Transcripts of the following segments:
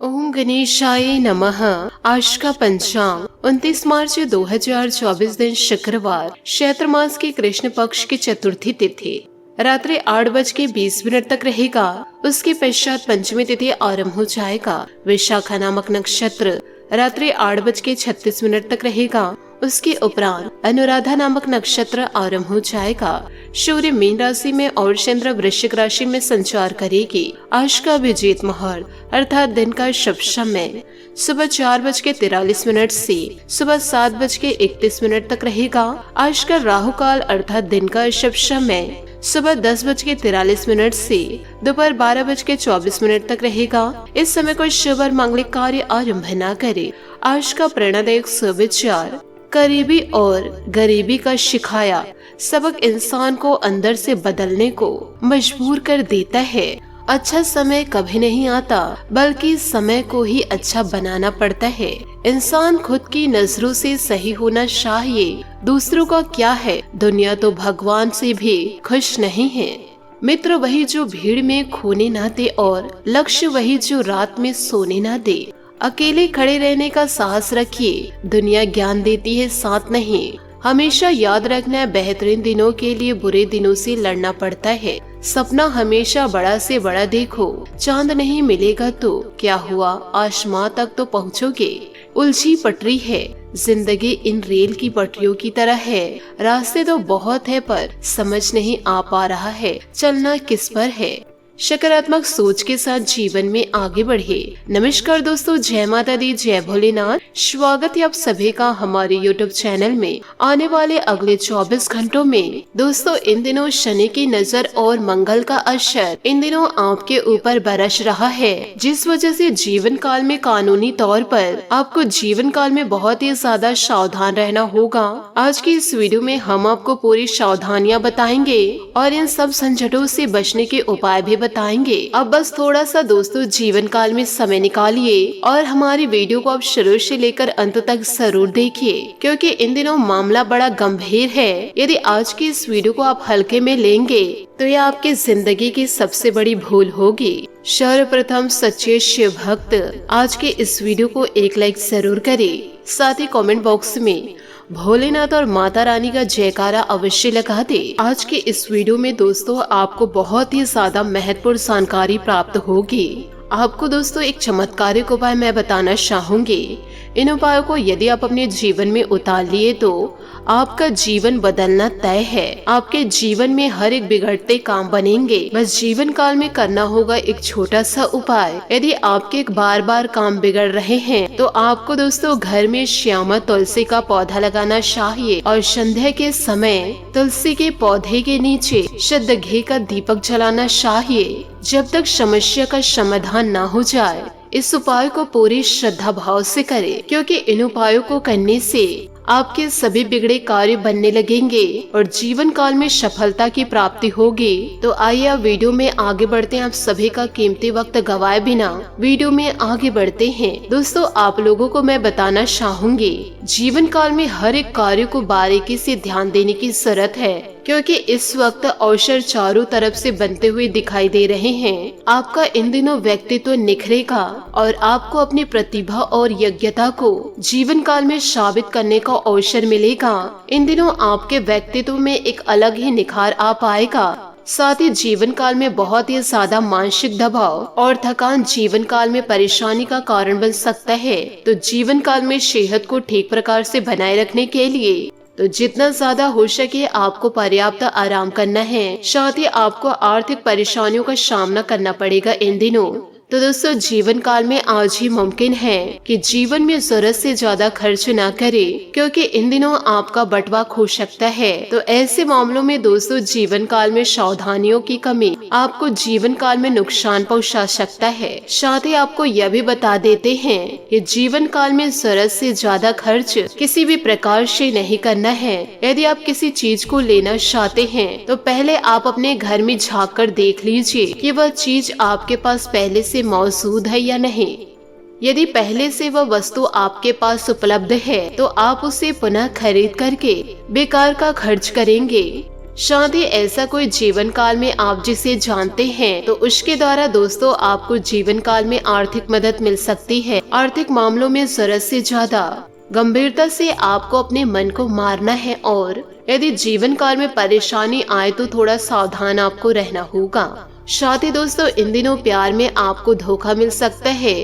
ओम गणेशाय नमः। आज का पंचांग 29 मार्च 2024 दिन शुक्रवार, चैत्र मास की कृष्ण पक्ष की चतुर्थी तिथि रात्रि 8:20 तक रहेगा। उसके पश्चात पंचमी तिथि आरंभ हो जाएगा। विशाखा नामक नक्षत्र रात्रि 8:36 तक रहेगा। उसके उपरांत अनुराधा नामक नक्षत्र आरंभ हो जाएगा। सूर्य मीन राशि में और चंद्र वृश्चिक राशि में संचार करेगी। आज का अभिजीत मुहूर्त अर्थात दिन का शुभ समय सुबह 4:43 से सुबह 7:31 तक रहेगा। आज का राहु काल अर्थात दिन का शुभ समय सुबह 10:43 से दोपहर 12:24 तक रहेगा। इस समय कोई शुभ और मांगलिक कार्य आरंभ न करे। आज का प्रेरणादायक सुविचार करीबी और गरीबी का शिखाया सबक इंसान को अंदर से बदलने को मजबूर कर देता है। अच्छा समय कभी नहीं आता, बल्कि समय को ही अच्छा बनाना पड़ता है। इंसान खुद की नजरों से सही होना चाहिए। दूसरों का क्या है, दुनिया तो भगवान से भी खुश नहीं है। मित्र वही जो भीड़ में खोने ना दे और लक्ष्य वही जो रात में सोने ना दे। अकेले खड़े रहने का साहस रखिए। दुनिया ज्ञान देती है, साथ नहीं। हमेशा याद रखना है, बेहतरीन दिनों के लिए बुरे दिनों से लड़ना पड़ता है। सपना हमेशा बड़ा से बड़ा देखो। चांद नहीं मिलेगा तो क्या हुआ, आसमां तक तो पहुँचोगे। उलझी पटरी है जिंदगी, इन रेल की पटरियों की तरह है। रास्ते तो बहुत है पर समझ नहीं आ पा रहा है चलना किस पर है। सकारात्मक सोच के साथ जीवन में आगे बढ़े। नमस्कार दोस्तों, जय माता दी, जय भोलेनाथ। स्वागत है आप सभी का हमारे YouTube चैनल में। आने वाले अगले 24 घंटों में दोस्तों इन दिनों शनि की नजर और मंगल का असर इन दिनों आपके ऊपर बरस रहा है, जिस वजह से जीवन काल में कानूनी तौर पर आपको जीवन काल में बहुत ही ज्यादा सावधान रहना होगा। आज की इस वीडियो में हम आपको पूरी सावधानियाँ बताएंगे और इन सब झंझटों से बचने के उपाय भी बताएंगे। अब बस थोड़ा सा दोस्तों जीवन काल में समय निकालिए और हमारी वीडियो को आप शुरू से लेकर अंत तक जरूर देखिए, क्योंकि इन दिनों मामला बड़ा गंभीर है। यदि आज की इस वीडियो को आप हल्के में लेंगे तो यह आपकी जिंदगी की सबसे बड़ी भूल होगी। सर्वप्रथम सच्चे शिव भक्त आज के इस वीडियो को एक लाइक जरूर करें। साथ ही कमेंट बॉक्स में भोलेनाथ और माता रानी का जयकारा अवश्य लगा दे। आज के इस वीडियो में दोस्तों आपको बहुत ही ज्यादा महत्वपूर्ण जानकारी प्राप्त होगी। आपको दोस्तों एक चमत्कारिक उपाय मैं बताना चाहूंगी। इन उपायों को यदि आप अपने जीवन में उतार लिए तो आपका जीवन बदलना तय है। आपके जीवन में हर एक बिगड़ते काम बनेंगे। बस जीवन काल में करना होगा एक छोटा सा उपाय। यदि आपके बार बार काम बिगड़ रहे हैं तो आपको दोस्तों घर में श्यामा तुलसी का पौधा लगाना चाहिए और संध्या के समय तुलसी के पौधे के नीचे शुद्ध घी का दीपक जलाना चाहिए, जब तक समस्या का समाधान ना हो जाए। इस उपाय को पूरी श्रद्धा भाव से करें, क्योंकि इन उपायों को करने से आपके सभी बिगड़े कार्य बनने लगेंगे और जीवन काल में सफलता की प्राप्ति होगी। तो आइए आप वीडियो में आगे बढ़ते हैं। आप सभी का कीमती वक्त गवाए बिना वीडियो में आगे बढ़ते हैं। दोस्तों आप लोगों को मैं बताना चाहूंगी, जीवन काल में हर एक कार्य को बारीकी से ध्यान देने की जरूरत है, क्योंकि इस वक्त अवसर चारों तरफ से बनते हुए दिखाई दे रहे हैं। आपका इन दिनों व्यक्तित्व निखरेगा और आपको अपनी प्रतिभा और योग्यता को जीवन काल में साबित करने का अवसर मिलेगा। इन दिनों आपके व्यक्तित्व में एक अलग ही निखार आ पाएगा। साथ ही जीवन काल में बहुत ही ज्यादा मानसिक दबाव और थकान जीवन काल में परेशानी का कारण बन सकता है। तो जीवन काल में सेहत को ठीक प्रकार से बनाए रखने के लिए तो जितना ज्यादा हो सके आपको पर्याप्त आराम करना है। साथ ही आपको आर्थिक परेशानियों का सामना करना पड़ेगा इन दिनों। तो दोस्तों जीवन काल में आज ही मुमकिन है कि जीवन में जरूरत से ज्यादा खर्च ना करें, क्योंकि इन दिनों आपका बटवा खो सकता है। तो ऐसे मामलों में दोस्तों जीवन काल में सावधानियों की कमी आपको जीवन काल में नुकसान पहुंचा सकता है। साथ ही आपको यह भी बता देते हैं कि जीवन काल में जरूरत से ज्यादा खर्च किसी भी प्रकार से नहीं करना है। यदि आप किसी चीज को लेना चाहते हैं तो पहले आप अपने घर में झाँक कर देख लीजिए कि वह चीज आपके पास पहले से मौजूद है या नहीं। यदि पहले से वह वस्तु आपके पास उपलब्ध है तो आप उसे पुनः खरीद करके बेकार का खर्च करेंगे। शायद ही ऐसा कोई जीवन काल में आप जिसे जानते हैं तो उसके द्वारा दोस्तों आपको जीवन काल में आर्थिक मदद मिल सकती है। आर्थिक मामलों में जरूरत से ज्यादा गंभीरता से आपको अपने मन को मारना है और यदि जीवन काल में परेशानी आए तो थोड़ा सावधान आपको रहना होगा। साथ ही दोस्तों इन दिनों प्यार में आपको धोखा मिल सकता है,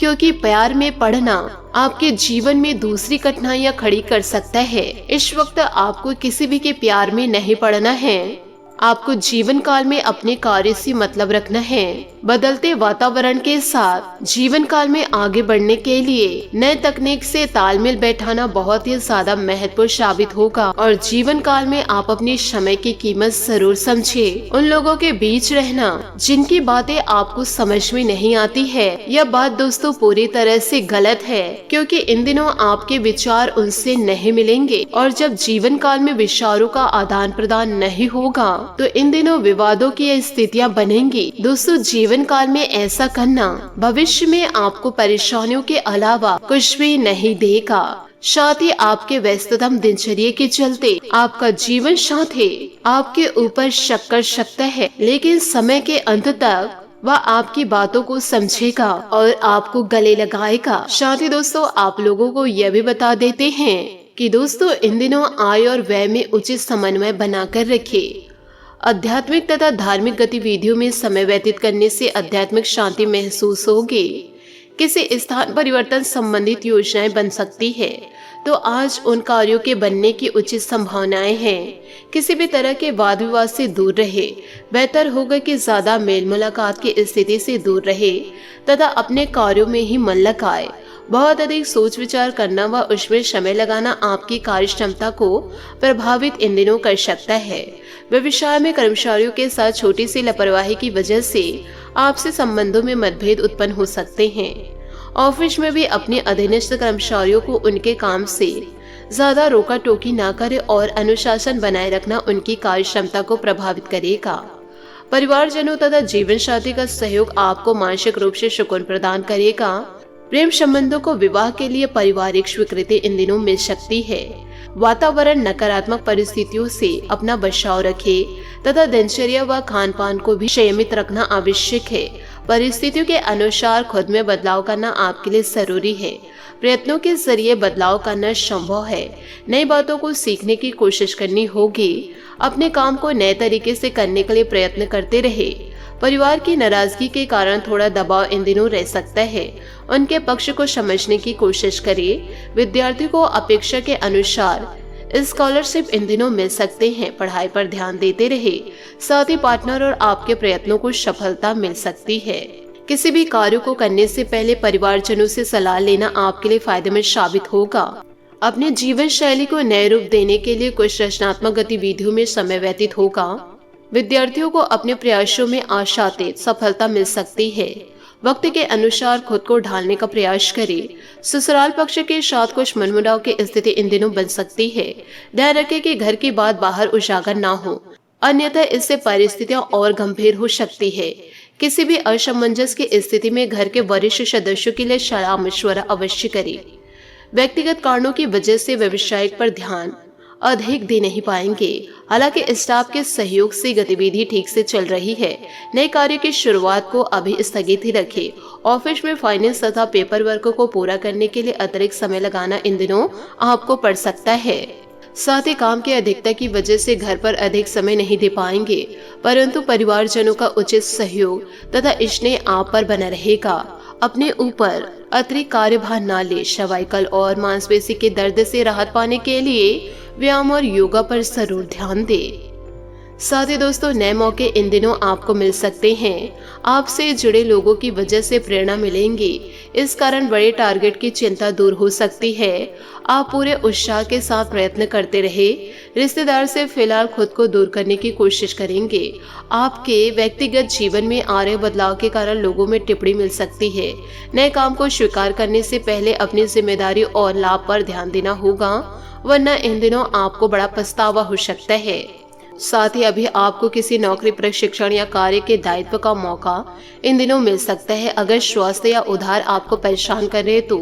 क्योंकि प्यार में पड़ना आपके जीवन में दूसरी कठिनाइयां खड़ी कर सकता है। इस वक्त आपको किसी भी के प्यार में नहीं पड़ना है। आपको जीवन काल में अपने कार्य से मतलब रखना है। बदलते वातावरण के साथ जीवन काल में आगे बढ़ने के लिए नए तकनीक से तालमेल बैठाना बहुत ही ज्यादा महत्वपूर्ण साबित होगा और जीवन काल में आप अपने समय की कीमत जरूर समझे। उन लोगों के बीच रहना जिनकी बातें आपको समझ में नहीं आती है, यह बात दोस्तों पूरी तरह से गलत है, क्योंकि इन दिनों आपके विचार उनसे नहीं मिलेंगे और जब जीवन काल में विचारों का आदान प्रदान नहीं होगा तो इन दिनों विवादों की स्थितियां बनेंगी। दोस्तों जीवन काल में ऐसा करना भविष्य में आपको परेशानियों के अलावा कुछ भी नहीं देगा। साथ ही आपके व्यस्ततम दिनचर्या के चलते आपका जीवन साथी आपके ऊपर शक कर सकता है, लेकिन समय के अंत तक वह आपकी बातों को समझेगा और आपको गले लगाएगा। साथ ही दोस्तों आप लोगों को यह भी बता देते हैं कि दोस्तों इन दिनों आय और व्यय में उचित समन्वय बनाकर रखें। आध्यात्मिक तथा धार्मिक गतिविधियों में समय व्यतीत करने से आध्यात्मिक शांति महसूस होगी। किसी स्थान परिवर्तन संबंधित योजनाएं बन सकती है तो आज उन कार्यों के बनने की उचित संभावनाएं हैं। किसी भी तरह के वाद विवाद से दूर रहे। बेहतर होगा कि ज्यादा मेल मुलाकात की स्थिति से दूर रहे तथा अपने कार्यों में ही मन लगाए। बहुत अधिक सोच विचार करना व उसमें समय लगाना आपकी कार्य क्षमता को प्रभावित इन दिनों कर सकता है। व्यवसाय में कर्मचारियों के साथ छोटी सी लापरवाही की वजह से आपसे संबंधों में मतभेद उत्पन्न हो सकते हैं। ऑफिस में भी अपने अधीनस्थ कर्मचारियों को उनके काम से ज्यादा रोका टोकी ना करे और अनुशासन बनाए रखना उनकी कार्य क्षमता को प्रभावित करेगा। परिवारजनों तथा जीवन साथी का सहयोग आपको मानसिक रूप से सुकून प्रदान करेगा। प्रेम संबंधों को विवाह के लिए पारिवारिक स्वीकृति इन दिनों मिल सकती है। वातावरण नकारात्मक परिस्थितियों से अपना बचाव रखे तथा दिनचर्या व खान पान को भी संयमित रखना आवश्यक है। परिस्थितियों के अनुसार खुद में बदलाव करना आपके लिए जरूरी है। प्रयत्नों के जरिए बदलाव करना संभव है। नई बातों को सीखने की कोशिश करनी होगी। अपने काम को नए तरीके से करने के लिए प्रयत्न करते रहे। परिवार की नाराजगी के कारण थोड़ा दबाव इन दिनों रह सकता है। उनके पक्ष को समझने की कोशिश करिए। विद्यार्थियों को अपेक्षा के अनुसार स्कॉलरशिप इन दिनों मिल सकते हैं। पढ़ाई पर ध्यान देते रहे। साथ ही पार्टनर और आपके प्रयत्नों को सफलता मिल सकती है। किसी भी कार्य को करने से पहले परिवारजनों से सलाह लेना आपके लिए फायदेमंद साबित होगा। अपने जीवन शैली को नए रूप देने के लिए कुछ रचनात्मक गतिविधियों में समय व्यतीत होगा। विद्यार्थियों को अपने प्रयासों में आशातीत सफलता मिल सकती है। वक्त के अनुसार खुद को ढालने का प्रयास करें। ससुराल पक्ष के साथ कुछ मनमुटाव की स्थिति इन दिनों बन सकती है। ध्यान रखें कि घर की बात बाहर उजागर ना हो, अन्यथा इससे परिस्थितियां और गंभीर हो सकती है। किसी भी असमंजस की स्थिति में घर के वरिष्ठ सदस्यों के लिए सलाह मशवरा अवश्य करें। व्यक्तिगत कारणों की वजह से व्यवसायिक पर ध्यान अधिक दे नहीं पाएंगे। हालांकि स्टाफ के सहयोग से गतिविधि ठीक से चल रही है। नए कार्य की शुरुआत को अभी स्थगित ही रखें। ऑफिस में फाइनेंस तथा पेपर वर्क को पूरा करने के लिए अतिरिक्त समय लगाना इन दिनों आपको पड़ सकता है। साथ ही काम की अधिकता की वजह से घर पर अधिक समय नहीं दे पाएंगे, परंतु परिवारजनों का उचित सहयोग तथा स्नेह आप पर बना रहेगा। अपने ऊपर अतिरिक्त कार्यभार न ले। सर्वाइकल और मांसपेशी के दर्द से राहत पाने के लिए व्यायाम और योगा पर जरूर ध्यान दें। साथ ही दोस्तों नए मौके इन दिनों आपको मिल सकते हैं। आपसे जुड़े लोगों की वजह से प्रेरणा मिलेंगी। इस कारण बड़े टारगेट की चिंता दूर हो सकती है। आप पूरे उत्साह के साथ प्रयत्न करते रहे। रिश्तेदार से फिलहाल खुद को दूर करने की कोशिश करेंगे। आपके व्यक्तिगत जीवन में आ रहे बदलाव के कारण लोगों में टिप्पणी मिल सकती है। नए काम को स्वीकार करने से पहले अपनी जिम्मेदारी और लाभ पर ध्यान देना होगा, वरना इन दिनों आपको बड़ा पछतावा हो सकता है। साथ ही अभी आपको किसी नौकरी, प्रशिक्षण या कार्य के दायित्व का मौका इन दिनों मिल सकता है। अगर स्वास्थ्य या उधार आपको परेशान कर रहे तो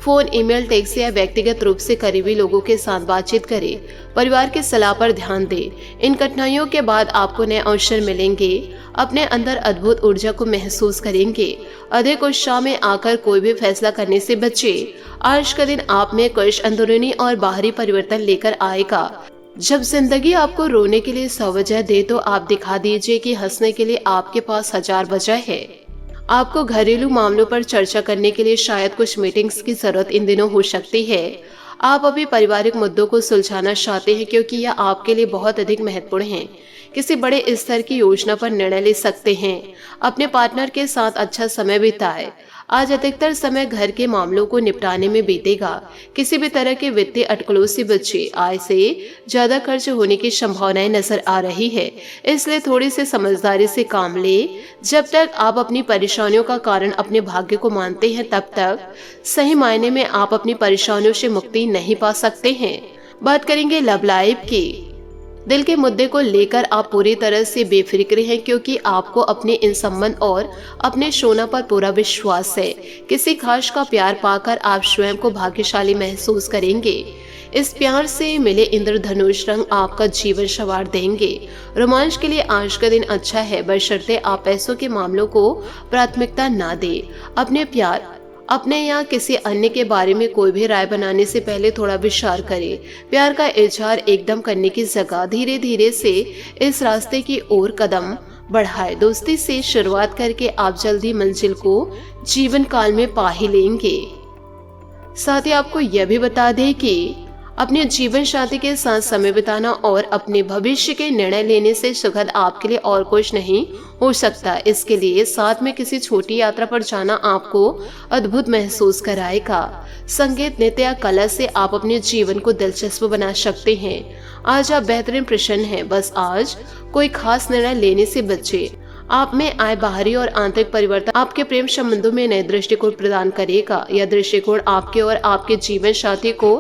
फोन, ईमेल, टेक्स्ट या व्यक्तिगत रूप से करीबी लोगों के साथ बातचीत करें। परिवार की सलाह पर ध्यान दें। इन कठिनाइयों के बाद आपको नए अवसर मिलेंगे। अपने अंदर अद्भुत ऊर्जा को महसूस करेंगे। अधिक उत्साह में आकर कोई भी फैसला करने से बचें। आज का दिन आप में कुछ अंदरूनी और बाहरी परिवर्तन लेकर आएगा। जब जिंदगी आपको रोने के लिए 100 वजह दे तो आप दिखा दीजिए कि हंसने के लिए आपके पास 1000 वजह है। आपको घरेलू मामलों पर चर्चा करने के लिए शायद कुछ मीटिंग्स की जरूरत इन दिनों हो सकती है। आप अभी पारिवारिक मुद्दों को सुलझाना चाहते हैं क्योंकि यह आपके लिए बहुत अधिक महत्वपूर्ण है। किसी बड़े स्तर की योजना पर निर्णय ले सकते हैं। अपने पार्टनर के साथ अच्छा समय बिताएं। आज अधिकतर समय घर के मामलों को निपटाने में बीतेगा। किसी भी तरह के वित्तीय अटकलों से बचे। आय से ज्यादा खर्च होने की संभावनाएं नजर आ रही है, इसलिए थोड़ी सी समझदारी से काम ले। जब तक आप अपनी परेशानियों का कारण अपने भाग्य को मानते हैं, तब तक सही मायने में आप अपनी परेशानियों से मुक्ति नहीं पा सकते हैं। बात करेंगे लव लाइफ की। दिल के मुद्दे को लेकर आप पूरी तरह से बेफिक्र हैं क्योंकि आपको अपने इन संबंध और अपने शोना पर पूरा विश्वास है। किसी खास का प्यार पाकर आप स्वयं को भाग्यशाली महसूस करेंगे। इस प्यार से मिले इंद्रधनुष रंग आपका जीवन संवार देंगे। रोमांच के लिए आज का दिन अच्छा है, बशर्ते आप पैसों के मामलों को प्राथमिकता ना दें। अपने या किसी अन्य के बारे में कोई भी राय बनाने से पहले थोड़ा विचार करें। प्यार का इजहार एकदम करने की जगह धीरे धीरे से इस रास्ते की ओर कदम बढ़ाएं। दोस्ती से शुरुआत करके आप जल्दी मंजिल को जीवन काल में पा ही लेंगे। साथ ही आपको यह भी बता दें कि अपने जीवन साथी के साथ समय बिताना और अपने भविष्य के निर्णय लेने से सुखद आपके लिए और कुछ नहीं हो सकता। इसके लिए साथ में किसी छोटी यात्रा पर जाना आपको अद्भुत महसूस कराएगा। संगीत, नृत्य या कला से आप अपने जीवन को दिलचस्प बना सकते हैं। आज आप बेहतरीन प्रसन्न हैं। बस आज कोई खास निर्णय लेने से बचे। आप में आए बाहरी और आंतरिक परिवर्तन आपके प्रेम संबंधों में नए दृष्टिकोण प्रदान करेगा। यह दृष्टिकोण आपके और आपके जीवन साथी को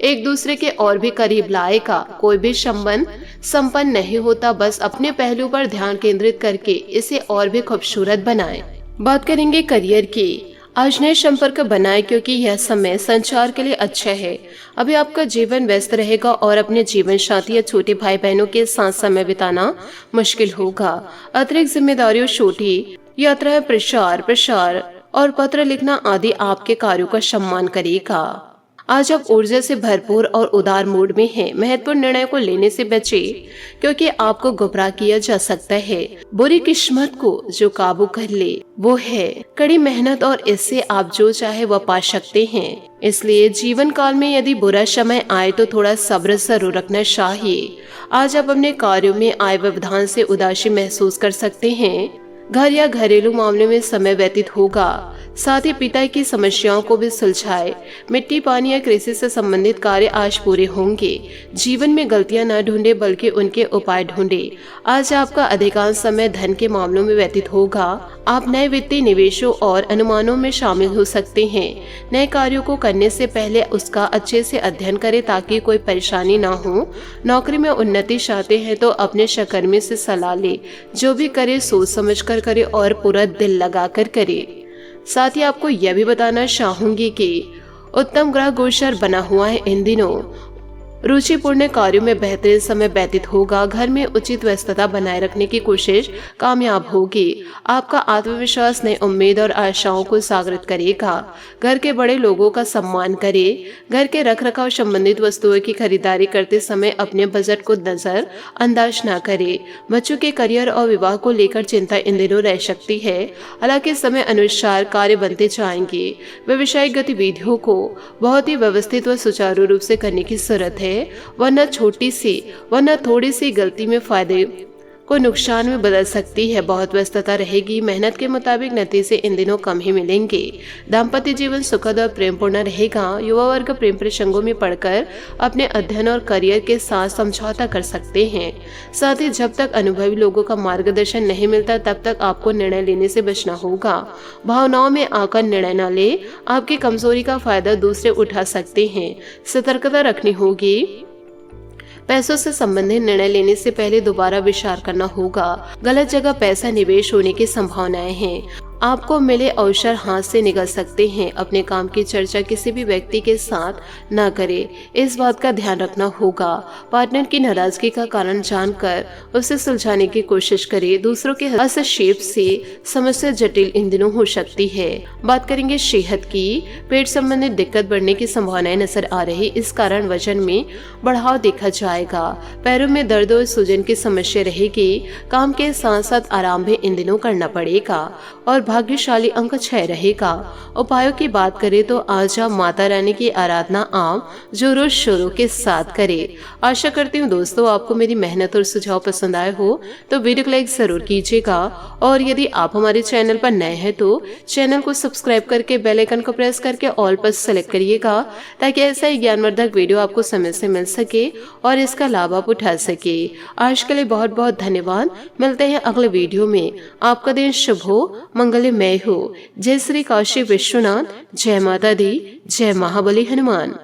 एक दूसरे के और भी करीब लाएगा। कोई भी संबंध संपन्न नहीं होता, बस अपने पहलू पर ध्यान केंद्रित करके इसे और भी खूबसूरत बनाएं। बात करेंगे करियर की। आज नए संपर्क बनाएं क्योंकि यह समय संचार के लिए अच्छा है। अभी आपका जीवन व्यस्त रहेगा और अपने जीवन साथी या छोटे भाई बहनों के साथ समय बिताना मुश्किल होगा। अतिरिक्त जिम्मेदारियों, छोटी यात्रा, प्रसार और पत्र लिखना आदि आपके कार्यों का सम्मान करेगा। आज आप ऊर्जा से भरपूर और उदार मूड में हैं। महत्वपूर्ण निर्णय को लेने से बचें क्योंकि आपको गुमराह किया जा सकता है। बुरी किस्मत को जो काबू कर ले वो है कड़ी मेहनत और इससे आप जो चाहे वह पा सकते हैं। इसलिए जीवन काल में यदि बुरा समय आए तो थोड़ा सब्र जरूर रखना चाहिए। आज आप अपने कार्यों में आए व्यवधान से उदासी महसूस कर सकते हैं। घर या घरेलू मामले में समय व्यतीत होगा। साथ ही पिता की समस्याओं को भी सुलझाए। मिट्टी, पानी या कृषि से संबंधित कार्य आज पूरे होंगे। जीवन में गलतियां न ढूंढे बल्कि उनके उपाय ढूंढे। आज आपका अधिकांश समय धन के मामलों में व्यतीत होगा। आप नए वित्तीय निवेशों और अनुमानों में शामिल हो सकते हैं। नए कार्यों को करने से पहले उसका अच्छे से अध्ययन करें ताकि कोई परेशानी न हो। नौकरी में उन्नति चाहते हैं तो अपने सहकर्मी से सलाह ले। जो भी करे सोच समझ कर करे और पूरा दिल लगा कर करे। साथ ही आपको यह भी बताना चाहूंगी कि उत्तम ग्रह गोचर बना हुआ है। इन दिनों रुचिपूर्ण कार्यों में बेहतरीन समय व्यतीत होगा। घर में उचित व्यस्तता बनाए रखने की कोशिश कामयाब होगी। आपका आत्मविश्वास नई उम्मीद और आशाओं को जागृत करेगा। घर के बड़े लोगों का सम्मान करें। घर के रखरखाव संबंधित वस्तुओं की खरीदारी करते समय अपने बजट को नजर अंदाज न करें। बच्चों के करियर और विवाह को लेकर चिंता इन दिनों रह सकती है। हालांकि समय अनुसार कार्य बनते जाएंगे। व्यवसायिक गतिविधियों को बहुत ही व्यवस्थित व सुचारू रूप से करने की जरूरत है, वरना थोड़ी सी गलती में फायदे को नुकसान में बदल सकती है। बहुत व्यस्तता रहेगी। मेहनत के मुताबिक नतीजे इन दिनों कम ही मिलेंगे। दाम्पत्य जीवन सुखद और प्रेमपूर्ण रहेगा। युवा वर्ग प्रेम प्रसंगों में पड़कर अपने अध्ययन और करियर के साथ समझौता कर सकते हैं। साथ ही जब तक अनुभवी लोगों का मार्गदर्शन नहीं मिलता तब तक आपको निर्णय लेने से बचना होगा। भावनाओं में आकर निर्णय न ले। आपकी कमजोरी का फायदा दूसरे उठा सकते हैं। सतर्कता रखनी होगी। पैसों से संबंधित निर्णय लेने से पहले दोबारा विचार करना होगा। गलत जगह पैसा निवेश होने की संभावनाएं हैं। आपको मिले अवसर हाथ से निकल सकते हैं। अपने काम की चर्चा किसी भी व्यक्ति के साथ न करें, इस बात का ध्यान रखना होगा। पार्टनर की नाराजगी का कारण जानकर उसे सुलझाने की कोशिश करें। दूसरों के हस्तक्षेप से समस्या जटिल इन दिनों हो सकती है। बात करेंगे सेहत की। पेट संबंधित दिक्कत बढ़ने की संभावनाएं नजर आ रही, इस कारण वजन में बढ़ाव देखा जाएगा। पैरों में दर्द और सूजन की समस्या रहेगी। काम के साथ साथ आराम भी इन दिनों करना पड़ेगा और भाग्यशाली अंक 6 रहेगा। उपायों की बात करें तो आज आप माता रानी की आराधना आप जोरों शोरों के साथ करें। आशा करती हूँ दोस्तों आपको मेरी मेहनत और सुझाव पसंद आए हो तो वीडियो को लाइक जरूर कीजिएगा और यदि आप हमारे चैनल पर नए हैं तो चैनल को सब्सक्राइब करके बेल आइकन को प्रेस करके ऑल पर सेलेक्ट करिएगा ताकि ऐसा ही ज्ञानवर्धक वीडियो आपको समय से मिल सके और इसका लाभ आप उठा सके। आज के लिए बहुत बहुत धन्यवाद। मिलते हैं अगले वीडियो में। आपका दिन शुभ हो, मंगलमय हो। जय श्री काशी विश्वनाथ, जय माता दी, जय महाबली हनुमान।